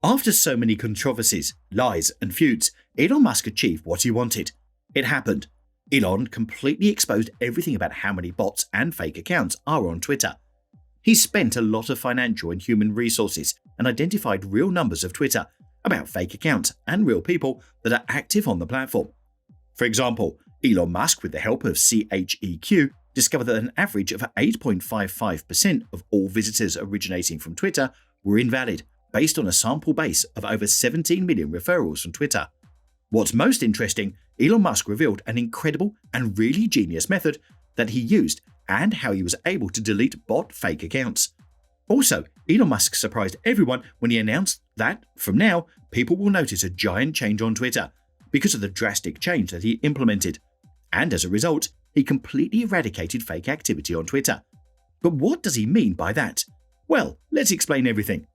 After so many controversies, lies, and feuds, Elon Musk achieved what he wanted. It happened. Elon completely exposed everything about how many bots and fake accounts are on Twitter. He spent a lot of financial and human resources and identified real numbers of Twitter about fake accounts and real people that are active on the platform. For example, Elon Musk, with the help of CHEQ, discovered that an average of 8.55% of all visitors originating from Twitter were invalid, based on a sample base of over 17 million referrals from Twitter. What's most interesting, Elon Musk revealed an incredible and really genius method that he used and how he was able to delete bot fake accounts. Also, Elon Musk surprised everyone when he announced that, from now, people will notice a giant change on Twitter because of the drastic change that he implemented. And as a result, he completely eradicated fake activity on Twitter. But what does he mean by that? Well, let's explain everything.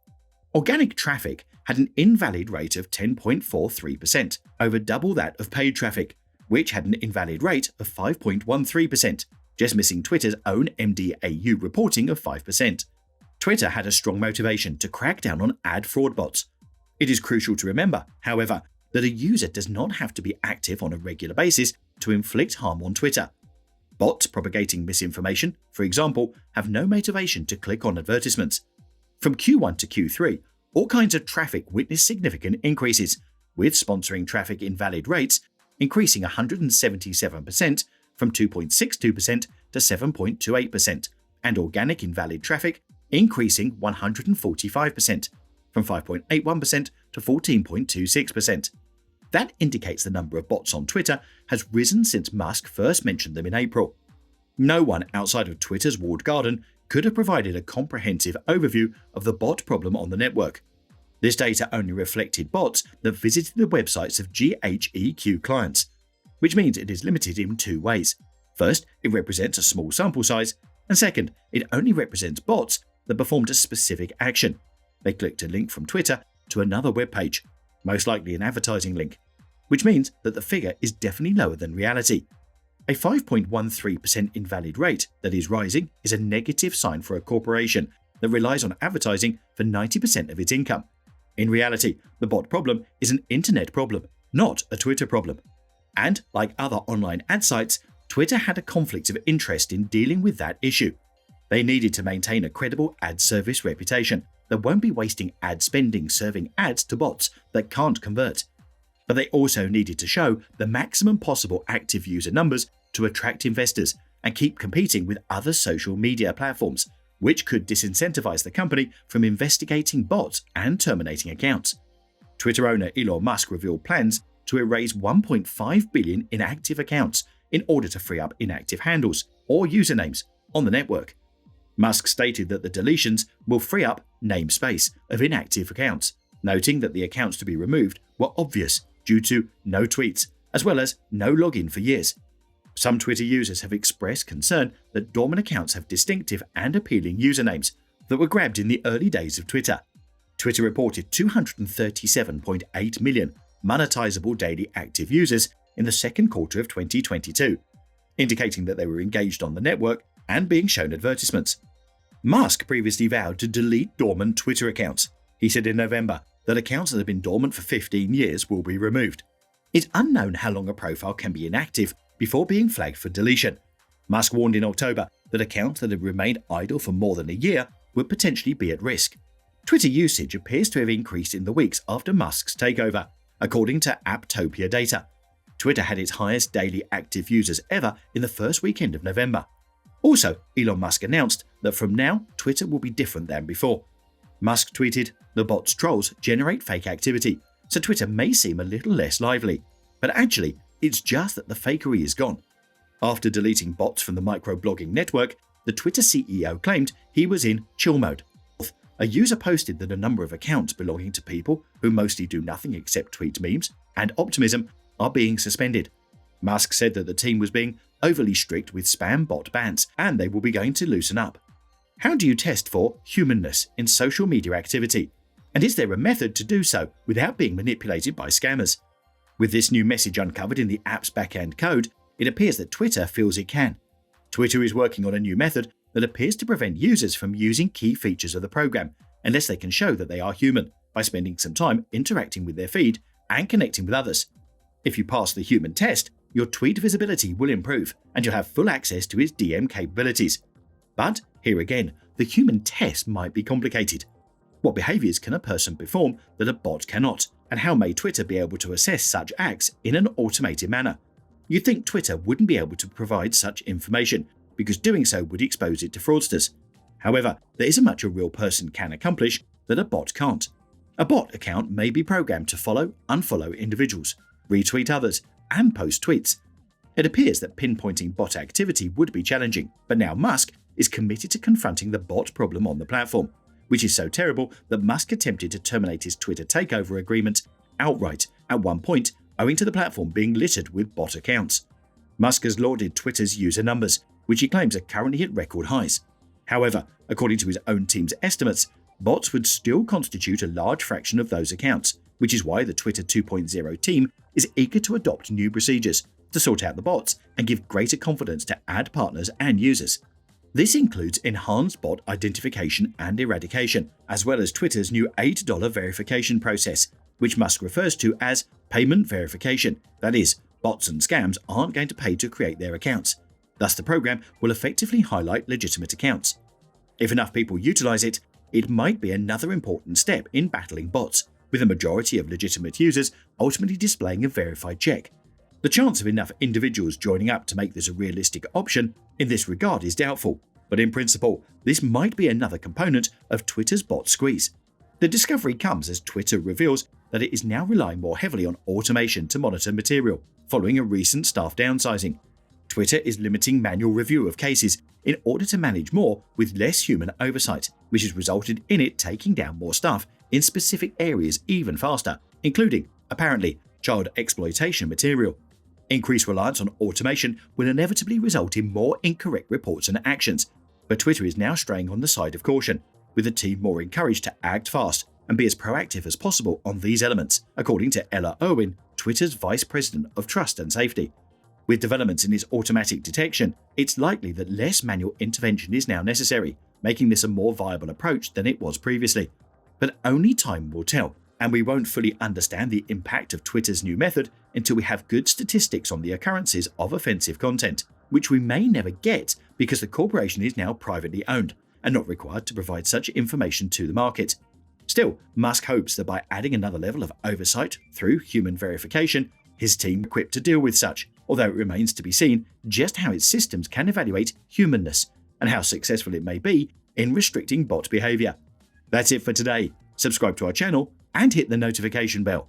Organic traffic had an invalid rate of 10.43%, over double that of paid traffic, which had an invalid rate of 5.13%, just missing Twitter's own MDAU reporting of 5%. Twitter had a strong motivation to crack down on ad fraud bots. It is crucial to remember, however, that a user does not have to be active on a regular basis to inflict harm on Twitter. Bots propagating misinformation, for example, have no motivation to click on advertisements. From Q1 to Q3, all kinds of traffic witnessed significant increases, with sponsoring traffic invalid rates increasing 177% from 2.62% to 7.28%, and organic invalid traffic increasing 145% from 5.81% to 14.26%. That indicates the number of bots on Twitter has risen since Musk first mentioned them in April. No one outside of Twitter's walled garden could have provided a comprehensive overview of the bot problem on the network. This data only reflected bots that visited the websites of GHEQ clients, which means it is limited in two ways. First, it represents a small sample size, and second, it only represents bots that performed a specific action. They clicked a link from Twitter to another web page, most likely an advertising link, which means that the figure is definitely lower than reality. A 5.13% invalid rate that is rising is a negative sign for a corporation that relies on advertising for 90% of its income. In reality, the bot problem is an internet problem, not a Twitter problem. And like other online ad sites, Twitter had a conflict of interest in dealing with that issue. They needed to maintain a credible ad service reputation that won't be wasting ad spending serving ads to bots that can't convert. But they also needed to show the maximum possible active user numbers to attract investors and keep competing with other social media platforms, which could disincentivize the company from investigating bots and terminating accounts. Twitter owner Elon Musk revealed plans to erase 1.5 billion inactive accounts in order to free up inactive handles or usernames on the network. Musk stated that the deletions will free up namespace of inactive accounts, noting that the accounts to be removed were obvious due to no tweets, as well as no login for years. Some Twitter users have expressed concern that dormant accounts have distinctive and appealing usernames that were grabbed in the early days of Twitter. Twitter reported 237.8 million monetizable daily active users in the second quarter of 2022, indicating that they were engaged on the network and being shown advertisements. Musk previously vowed to delete dormant Twitter accounts. He said in November that accounts that have been dormant for 15 years will be removed. It's unknown how long a profile can be inactive before being flagged for deletion. Musk warned in October that accounts that have remained idle for more than a year would potentially be at risk. Twitter usage appears to have increased in the weeks after Musk's takeover, according to Apptopia data. Twitter had its highest daily active users ever in the first weekend of November. Also, Elon Musk announced that from now, Twitter will be different than before. Musk tweeted, "The bot's trolls generate fake activity, so Twitter may seem a little less lively. But actually, it's just that the fakery is gone." After deleting bots from the microblogging network, the Twitter CEO claimed he was in chill mode. A user posted that a number of accounts belonging to people who mostly do nothing except tweet memes and optimism are being suspended. Musk said that the team was being overly strict with spam bot bans and they will be going to loosen up. How do you test for humanness in social media activity? And is there a method to do so without being manipulated by scammers? With this new message uncovered in the app's backend code, it appears that Twitter feels it can. Twitter is working on a new method that appears to prevent users from using key features of the program unless they can show that they are human. by spending some time interacting with their feed and connecting with others. If you pass the human test, your tweet visibility will improve and you'll have full access to its DM capabilities. But here again, the human test might be complicated. What behaviors can a person perform that a bot cannot? And how may Twitter be able to assess such acts in an automated manner? You'd think Twitter wouldn't be able to provide such information, because doing so would expose it to fraudsters. However, there isn't much a real person can accomplish that a bot can't. A bot account may be programmed to follow, unfollow individuals, retweet others, and post tweets. It appears that pinpointing bot activity would be challenging, but now Musk is committed to confronting the bot problem on the platform, which is so terrible that Musk attempted to terminate his Twitter takeover agreement outright at one point, owing to the platform being littered with bot accounts. Musk has lauded Twitter's user numbers, which he claims are currently at record highs. However, according to his own team's estimates, bots would still constitute a large fraction of those accounts, which is why the Twitter 2.0 team is eager to adopt new procedures to sort out the bots and give greater confidence to ad partners and users. This includes enhanced bot identification and eradication, as well as Twitter's new $8 verification process, which Musk refers to as payment verification. That is, bots and scams aren't going to pay to create their accounts. Thus, the program will effectively highlight legitimate accounts. If enough people utilize it, it might be another important step in battling bots, with a majority of legitimate users ultimately displaying a verified check. The chance of enough individuals joining up to make this a realistic option in this regard is doubtful, but in principle, this might be another component of Twitter's bot squeeze. The discovery comes as Twitter reveals that it is now relying more heavily on automation to monitor material, following a recent staff downsizing. Twitter is limiting manual review of cases in order to manage more with less human oversight, which has resulted in it taking down more staff in specific areas even faster, including, apparently, child exploitation material. Increased reliance on automation will inevitably result in more incorrect reports and actions, but Twitter is now straying on the side of caution, with the team more encouraged to act fast and be as proactive as possible on these elements, according to Ella Irwin, Twitter's Vice President of Trust and Safety. With developments in its automatic detection, it's likely that less manual intervention is now necessary, making this a more viable approach than it was previously. But only time will tell, and we won't fully understand the impact of Twitter's new method until we have good statistics on the occurrences of offensive content, which we may never get because the corporation is now privately owned and not required to provide such information to the market. Still, Musk hopes that by adding another level of oversight through human verification, his team is equipped to deal with such, although it remains to be seen just how its systems can evaluate humanness and how successful it may be in restricting bot behavior. That's it for today. Subscribe to our channel and hit the notification bell.